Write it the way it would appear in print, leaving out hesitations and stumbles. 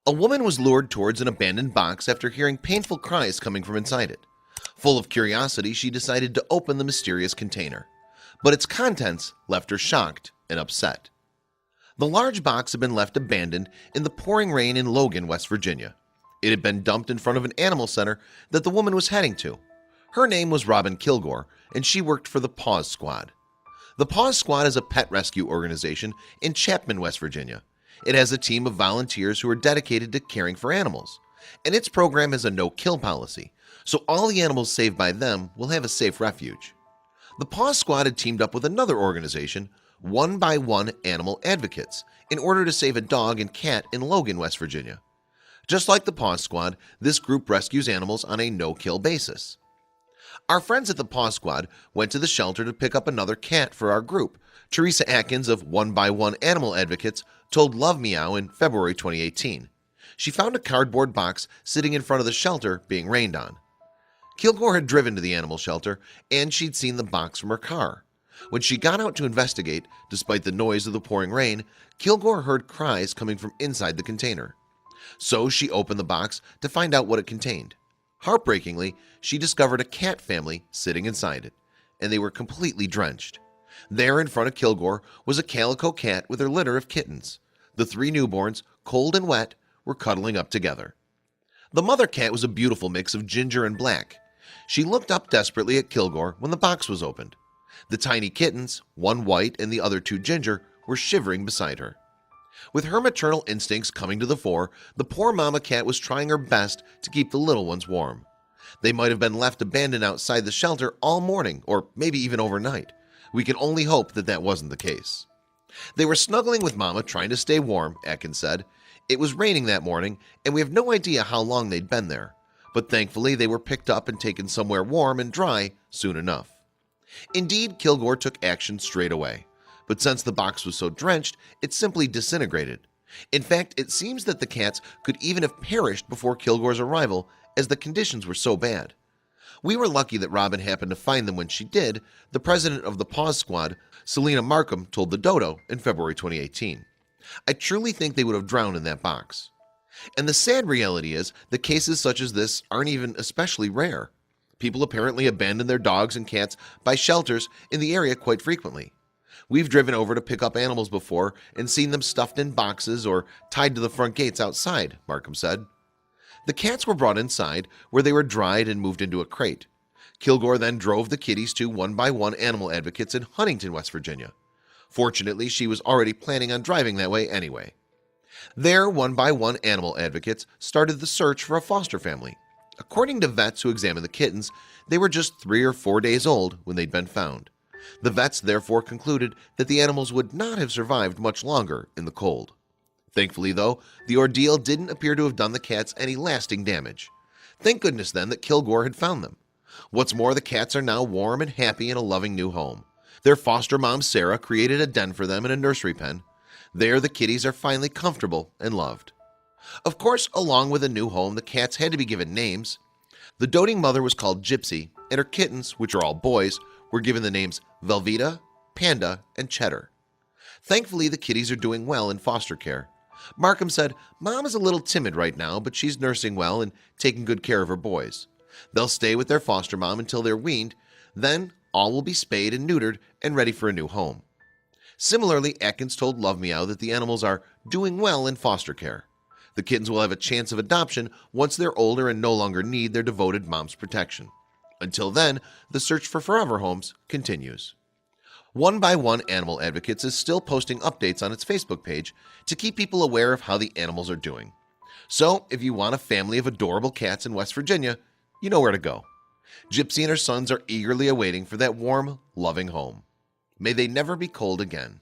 A woman was lured towards an abandoned box after hearing painful cries coming from inside it. Full of curiosity, she decided to open the mysterious container, but its contents left her shocked and upset. The large box had been left abandoned in the pouring rain in Logan, West Virginia. It had been dumped in front of an animal center that the woman was heading to. Her name was Robin Kilgore, and she worked for the Paws Squad. The Paws Squad is a pet rescue organization in Chapman, West Virginia. It has a team of volunteers who are dedicated to caring for animals, and its program has a no-kill policy, so all the animals saved by them will have a safe refuge. The Paw Squad had teamed up with another organization, One by One Animal Advocates, in order to save a dog and cat in Logan, West Virginia. Just like the Paw Squad, this group rescues animals on a no-kill basis. Our friends at the Paw Squad went to the shelter to pick up another cat for our group. Teresa Atkins of One by One Animal Advocates told Love Meow in February 2018. She found a cardboard box sitting in front of the shelter being rained on. Kilgore had driven to the animal shelter and she'd seen the box from her car. When she got out to investigate, despite the noise of the pouring rain, Kilgore heard cries coming from inside the container. So she opened the box to find out what it contained. Heartbreakingly, she discovered a cat family sitting inside it, and they were completely drenched. There in front of Kilgore was a calico cat with her litter of kittens. The three newborns, cold and wet, were cuddling up together. The mother cat was a beautiful mix of ginger and black. She looked up desperately at Kilgore when the box was opened. The tiny kittens, one white and the other two ginger, were shivering beside her. With her maternal instincts coming to the fore, the poor mama cat was trying her best to keep the little ones warm. They might have been left abandoned outside the shelter all morning or maybe even overnight. We can only hope that that wasn't the case. They were snuggling with Mama, trying to stay warm, Atkins said. It was raining that morning, and we have no idea how long they'd been there. But thankfully, they were picked up and taken somewhere warm and dry soon enough. Indeed, Kilgore took action straight away. But since the box was so drenched, it simply disintegrated. In fact, it seems that the cats could even have perished before Kilgore's arrival, as the conditions were so bad. We were lucky that Robin happened to find them when she did, the president of the Paws Squad, Selena Markham, told the Dodo in February 2018. I truly think they would have drowned in that box. And the sad reality is that cases such as this aren't even especially rare. People apparently abandon their dogs and cats by shelters in the area quite frequently. We've driven over to pick up animals before and seen them stuffed in boxes or tied to the front gates outside, Markham said. The cats were brought inside, where they were dried and moved into a crate. Kilgore then drove the kitties to One by One Animal Advocates in Huntington, West Virginia. Fortunately, she was already planning on driving that way anyway. There, One by One Animal Advocates started the search for a foster family. According to vets who examined the kittens, they were just 3 or 4 days old when they'd been found. The vets therefore concluded that the animals would not have survived much longer in the cold. Thankfully, though, the ordeal didn't appear to have done the cats any lasting damage. Thank goodness then that Kilgore had found them. What's more, the cats are now warm and happy in a loving new home. Their foster mom, Sarah, created a den for them in a nursery pen. There, the kitties are finally comfortable and loved. Of course, along with a new home, the cats had to be given names. The doting mother was called Gypsy, and her kittens, which are all boys, were given the names Velveeta, Panda, and Cheddar. Thankfully, the kitties are doing well in foster care. Markham said, Mom is a little timid right now, but she's nursing well and taking good care of her boys. They'll stay with their foster mom until they're weaned. Then all will be spayed and neutered and ready for a new home. Similarly, Atkins told Love Meow that the animals are doing well in foster care. The kittens will have a chance of adoption once they're older and no longer need their devoted mom's protection. Until then, the search for forever homes continues. One by One Animal Advocates is still posting updates on its Facebook page to keep people aware of how the animals are doing. So, if you want a family of adorable cats in West Virginia, you know where to go. Gypsy and her sons are eagerly awaiting for that warm, loving home. May they never be cold again.